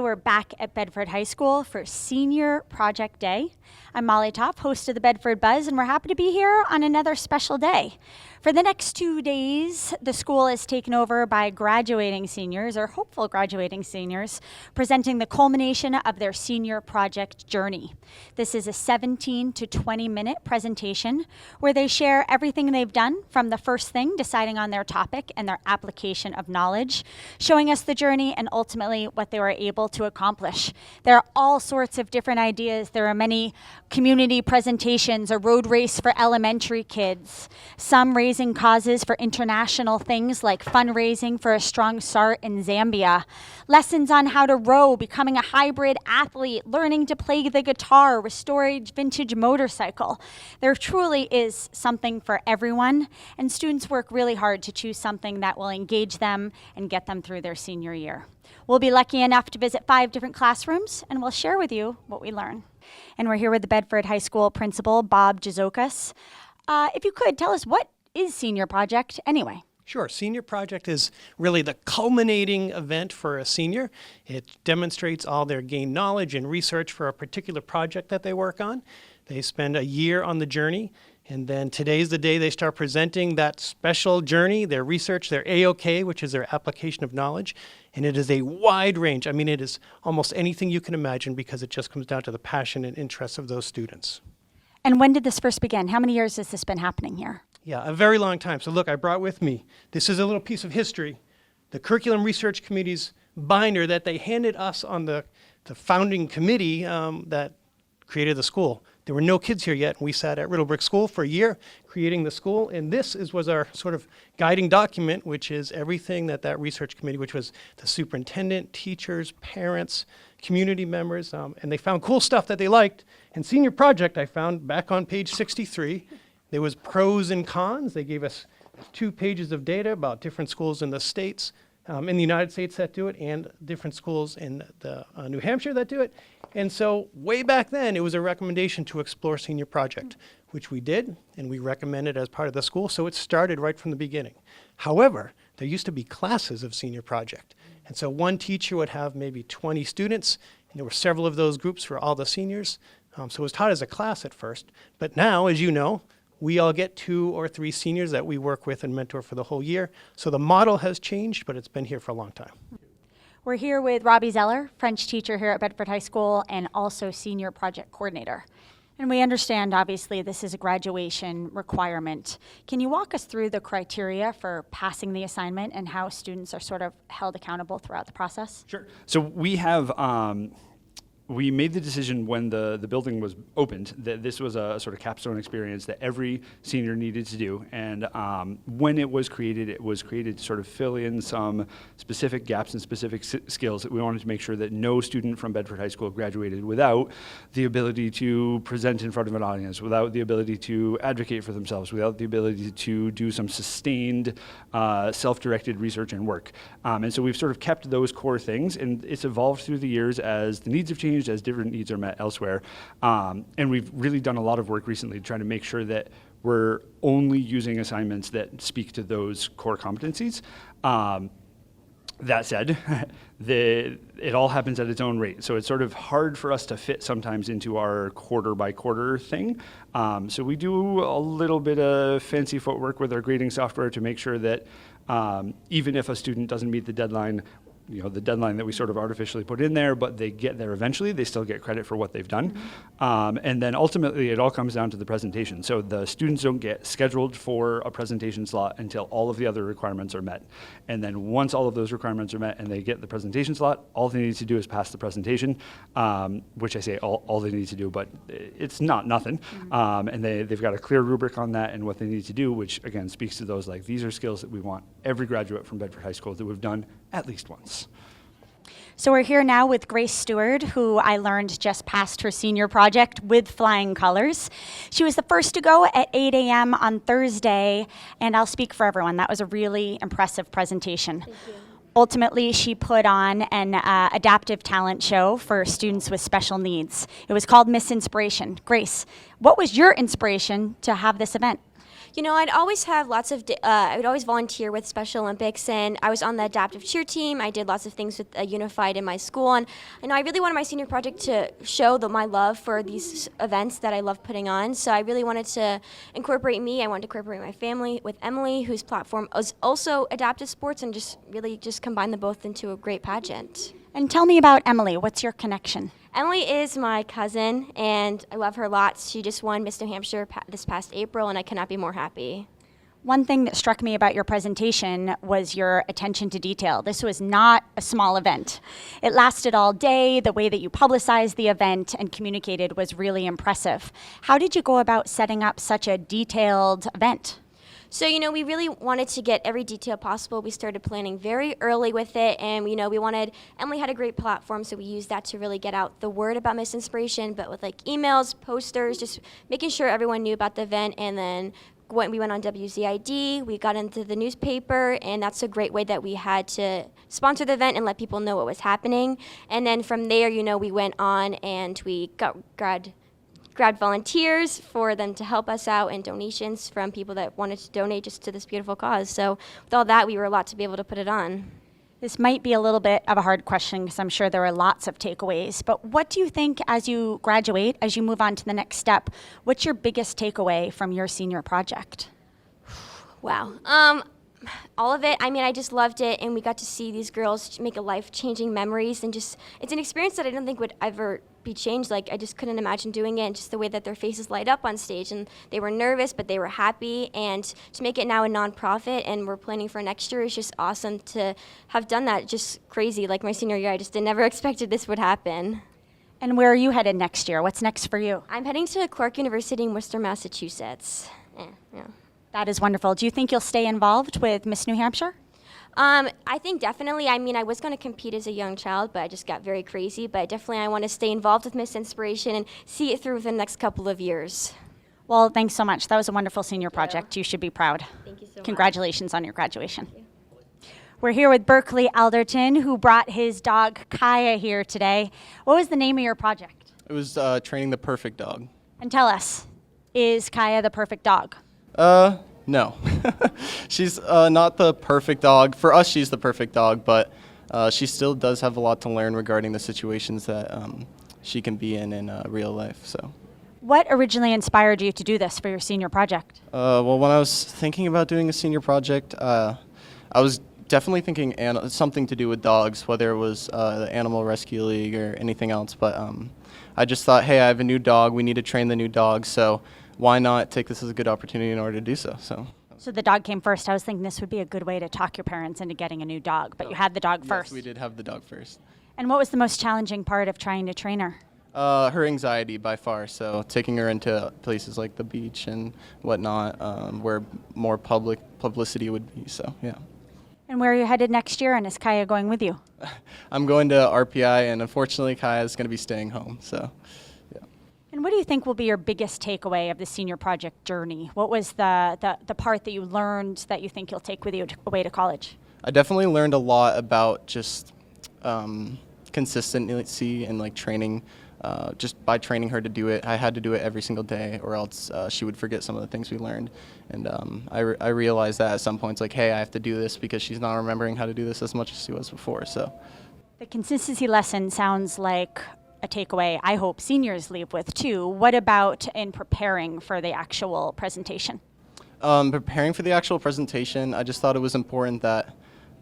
we're back at Bedford High School for Senior Project Day. I'm Molly Topf, host of the Bedford Buzz, and we're happy to be here on another special day. For the next 2 days, the school is taken over by graduating seniors, or hopeful graduating seniors, presenting the culmination of their senior project journey. This is a 17 to 20-minute presentation where they share everything they've done from the first thing, deciding on their topic and their application of knowledge, showing us the journey and ultimately what they were able to accomplish. There are all sorts of different ideas. There are many community presentations, a road race for elementary kids, some raising causes for international things like fundraising for a strong start in Zambia, lessons on how to row, becoming a hybrid athlete, learning to play the guitar, restore a vintage motorcycle. There truly is something for everyone, and students work really hard to choose something that will engage them and get them through their senior year. We'll be lucky enough to visit 5 different classrooms, and we'll share with you what we learn. And we're here with the Bedford High School principal, Bob Jazokas. If you could, tell us, what is Senior Project anyway? Sure. Senior Project is really the culminating event for a senior. It demonstrates all their gained knowledge and research for a particular project that they work on. They spend a year on the journey, and then today's the day they start presenting that special journey, their research, their AOK, which is their application of knowledge. And it is a wide range. I mean, it is almost anything you can imagine because it just comes down to the passion and interest of those students. And when did this first begin? How many years has this been happening here? Yeah, a very long time. So look, I brought with me, this is a little piece of history, the Curriculum Research Committee's binder that they handed us on the founding committee that created the school. There were no kids here yet, and we sat at Riddlebrick School for a year creating the school, and this was our sort of guiding document, which is everything that research committee, which was the superintendent, teachers, parents, community members, and they found cool stuff that they liked. And Senior Project, I found back on page 63, there was pros and cons. They gave us 2 pages of data about different schools in the states, in the United States that do it, and different schools in New Hampshire that do it. And so way back then, it was a recommendation to explore Senior Project, which we did, and we recommended as part of the school, so it started right from the beginning. However, there used to be classes of Senior Project. And so one teacher would have maybe 20 students, and there were several of those groups for all the seniors. So it was taught as a class at first. But now, as you know, we all get 2 or 3 seniors that we work with and mentor for the whole year. So the model has changed, but it's been here for a long time. We're here with Robbie Zeller, French teacher here at Bedford High School and also Senior Project Coordinator. And we understand, obviously, this is a graduation requirement. Can you walk us through the criteria for passing the assignment and how students are sort of held accountable throughout the process? Sure. So we have, we made the decision when the building was opened that this was a sort of capstone experience that every senior needed to do. And when it was created to sort of fill in some specific gaps and specific skills that we wanted to make sure that no student from Bedford High School graduated without the ability to present in front of an audience, without the ability to advocate for themselves, without the ability to do some sustained self-directed research and work. And so we've sort of kept those core things, and it's evolved through the years as the needs have changed, as different needs are met elsewhere. And we've really done a lot of work recently trying to make sure that we're only using assignments that speak to those core competencies. That said, it all happens at its own rate. So it's sort of hard for us to fit sometimes into our quarter by quarter thing. So we do a little bit of fancy footwork with our grading software to make sure that even if a student doesn't meet the deadline, the deadline that we sort of artificially put in there, but they get there eventually, they still get credit for what they've done. Mm-hmm. And then ultimately it all comes down to the presentation. So the students don't get scheduled for a presentation slot until all of the other requirements are met. And then once all of those requirements are met and they get the presentation slot, all they need to do is pass the presentation, which I say all they need to do, but it's not nothing. Mm-hmm. And they've got a clear rubric on that and what they need to do, which again speaks to those, like, these are skills that we want every graduate from Bedford High School that we've done at least once. So we're here now with Grace Stewart, who I learned just passed her senior project with flying colors. She was the first to go at 8 a.m. on Thursday, and I'll speak for everyone. That was a really impressive presentation. Thank you. Ultimately, she put on an adaptive talent show for students with special needs. It was called Miss Inspiration. Grace, what was your inspiration to have this event? I'd always have lots of, I would always volunteer with Special Olympics, and I was on the adaptive cheer team. I did lots of things with Unified in my school, and I really wanted my senior project to show my love for these events that I love putting on. So I really wanted to incorporate me. I wanted to incorporate my family with Emily, whose platform was also adaptive sports, and just really just combine them both into a great pageant. And tell me about Emily. What's your connection? Emily is my cousin, and I love her lots. She just won Miss New Hampshire this past April, and I cannot be more happy. One thing that struck me about your presentation was your attention to detail. This was not a small event. It lasted all day. The way that you publicized the event and communicated was really impressive. How did you go about setting up such a detailed event? So, we really wanted to get every detail possible. We started planning very early with it, and, Emily had a great platform, so we used that to really get out the word about Miss Inspiration, but with emails, posters, just making sure everyone knew about the event. And then when we went on WZID, we got into the newspaper, and that's a great way that we had to sponsor the event and let people know what was happening. And then from there, we went on and we grabbed volunteers for them to help us out, and donations from people that wanted to donate just to this beautiful cause. So with all that, we were a lot to be able to put it on. This might be a little bit of a hard question because I'm sure there are lots of takeaways, but what do you think as you graduate, as you move on to the next step, what's your biggest takeaway from your senior project? Wow. All of it. I just loved it, and we got to see these girls make a life-changing memories, and it's an experience that I don't think would ever be changed. I just couldn't imagine doing it, and just the way that their faces light up on stage, and they were nervous, but they were happy, and to make it now a nonprofit, and we're planning for next year, is just awesome to have done that. Just crazy. My senior year, I just never expected this would happen. And where are you headed next year? What's next for you? I'm heading to Clark University in Worcester, Massachusetts. Yeah. That is wonderful. Do you think you'll stay involved with Miss New Hampshire? I think definitely. I was going to compete as a young child, but I just got very crazy. But definitely I want to stay involved with Miss Inspiration and see it through for the next couple of years. Well, thanks so much. That was a wonderful senior project. You should be proud. Thank you so much. Congratulations on your graduation. We're here with Berkeley Alderton, who brought his dog Kaya here today. What was the name of your project? It was training the perfect dog. And tell us, is Kaya the perfect dog? No. She's not the perfect dog. For us, she's the perfect dog, but she still does have a lot to learn regarding the situations that she can be in real life. So. What originally inspired you to do this for your senior project? Well, when I was thinking about doing a senior project, I was definitely thinking something to do with dogs, whether it was the Animal Rescue League or anything else. But I just thought, hey, I have a new dog. We need to train the new dog, so why not take this as a good opportunity in order to do so? So the dog came first. I was thinking this would be a good way to talk your parents into getting a new dog, but you had the dog first. Yes, we did have the dog first. And what was the most challenging part of trying to train her? Her anxiety by far. So taking her into places like the beach and whatnot, where more publicity would be. So yeah. And where are you headed next year? And is Kaya going with you? I'm going to RPI, and unfortunately, Kaya is going to be staying home. So. And what do you think will be your biggest takeaway of the senior project journey? What was the part that you learned that you think you'll take with you away to college? I definitely learned a lot about just consistency and training. Just by training her to do it, I had to do it every single day, or else she would forget some of the things we learned. And I realized that at some points, hey, I have to do this because she's not remembering how to do this as much as she was before. So, the consistency lesson sounds like a takeaway I hope seniors leave with too. What about in preparing for the actual presentation? Preparing for the actual presentation, I just thought it was important that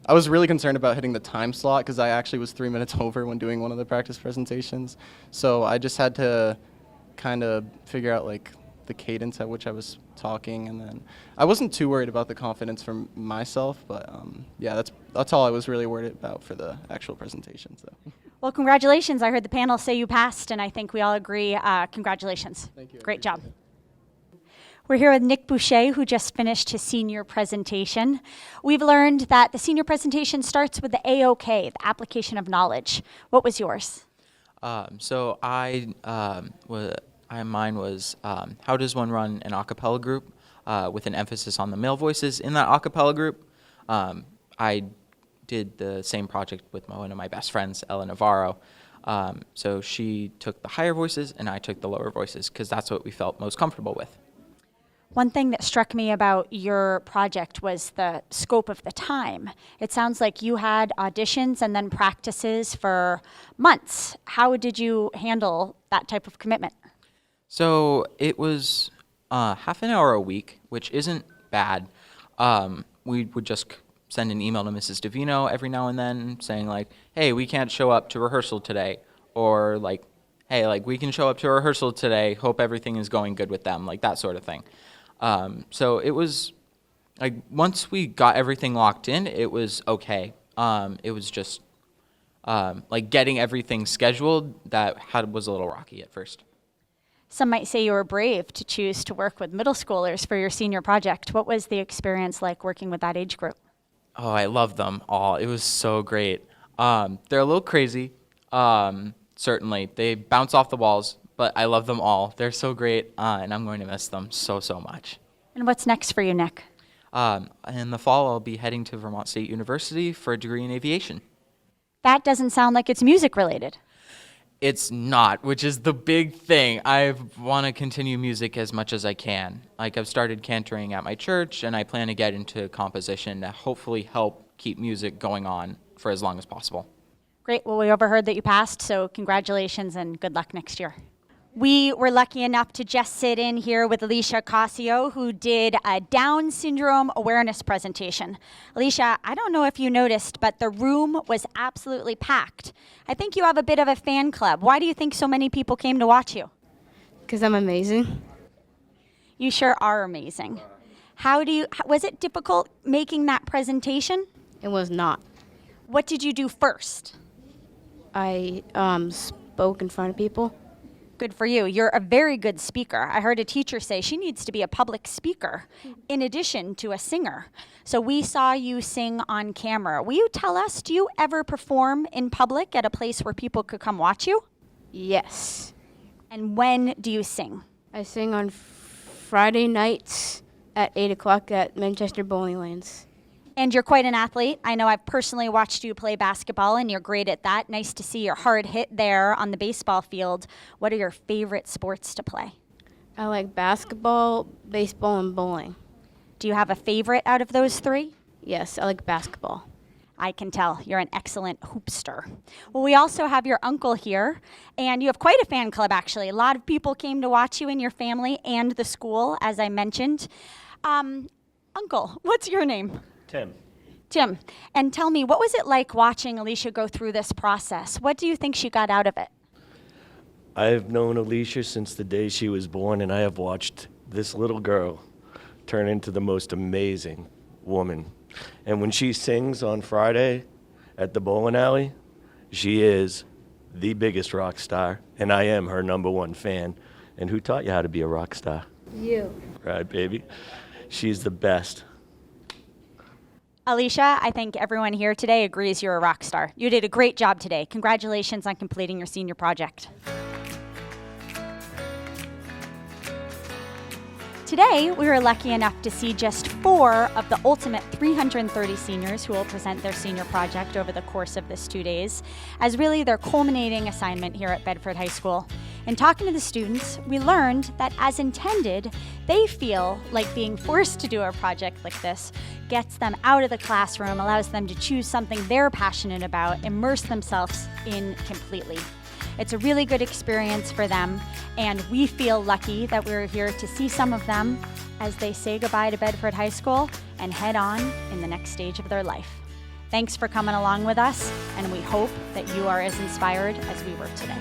I was really concerned about hitting the time slot because I actually was 3 minutes over when doing one of the practice presentations. So I just had to kind of figure out the cadence at which I was talking, and then I wasn't too worried about the confidence from myself, but yeah, that's all I was really worried about for the actual presentation. So. Well, congratulations. I heard the panel say you passed, and I think we all agree. Congratulations. Thank you. Great job. We're here with Nick Boucher, who just finished his senior presentation. We've learned that the senior presentation starts with the AOK, the application of knowledge. What was yours? So mine was how does one run an a cappella group with an emphasis on the male voices in that a cappella group. I did the same project with one of my best friends, Ella Navarro. So she took the higher voices and I took the lower voices because that's what we felt most comfortable with. One thing that struck me about your project was the scope of the time. It sounds like you had auditions and then practices for months. How did you handle that type of commitment? So it was half an hour a week, which isn't bad. We would just send an email to Mrs. Davino every now and then saying like, hey, we can't show up to rehearsal today. Or like, hey, like we can show up to rehearsal today. Hope everything is going good with them, like that sort of thing. So it was like once we got everything locked in, it was okay. It was just like getting everything scheduled that was a little rocky at first. Some might say you were brave to choose to work with middle schoolers for your senior project. What was the experience like working with that age group? Oh, I love them all. It was so great. They're a little crazy, certainly. They bounce off the walls, but I love them all. They're so great, and I'm going to miss them so, so much. And what's next for you, Nick? In the fall, I'll be heading to Vermont State University for a degree in aviation. That doesn't sound like it's music related. It's not, which is the big thing. I want to continue music as much as I can. Like I've started cantoring at my church, and I plan to get into composition to hopefully help keep music going on for as long as possible. Great. Well, we overheard that you passed, so congratulations and good luck next year. We were lucky enough to just sit in here with Alicia Casio, who did a Down syndrome awareness presentation. Alicia, I don't know if you noticed, but the room was absolutely packed. I think you have a bit of a fan club. Why do you think so many people came to watch you? Because I'm amazing. You sure are amazing. Was it difficult making that presentation? It was not. What did you do first? I spoke in front of people. Good for you. You're a very good speaker. I heard a teacher say she needs to be a public speaker in addition to a singer. So we saw you sing on camera. Will you tell us, do you ever perform in public at a place where people could come watch you? Yes. And when do you sing? I sing on Friday nights at 8 o'clock at Manchester Bowling Lanes. And you're quite an athlete. I know I've personally watched you play basketball, and you're great at that. Nice to see your hard hit there on the baseball field. What are your favorite sports to play? I like basketball, baseball, and bowling. Do you have a favorite out of those three? Yes, I like basketball. I can tell you're an excellent hoopster. Well, we also have your uncle here, and you have quite a fan club, actually. A lot of people came to watch you and your family and the school, as I mentioned. Uncle, what's your name? Tim, and tell me, what was it like watching Alicia go through this process? What do you think she got out of it? I've known Alicia since the day she was born, and I have watched this little girl turn into the most amazing woman. And when she sings on Friday at the bowling alley, she is the biggest rock star, and I am her #1 fan. And who taught you how to be a rock star? You. Right, baby? She's the best. Alicia, I think everyone here today agrees you're a rock star. You did a great job today. Congratulations on completing your senior project. Today, we were lucky enough to see just 4 of the ultimate 330 seniors who will present their senior project over the course of this 2 days as really their culminating assignment here at Bedford High School. In talking to the students, we learned that as intended, they feel like being forced to do a project like this gets them out of the classroom, allows them to choose something they're passionate about, immerse themselves in completely. It's a really good experience for them, and we feel lucky that we're here to see some of them as they say goodbye to Bedford High School and head on in the next stage of their life. Thanks for coming along with us, and we hope that you are as inspired as we were today.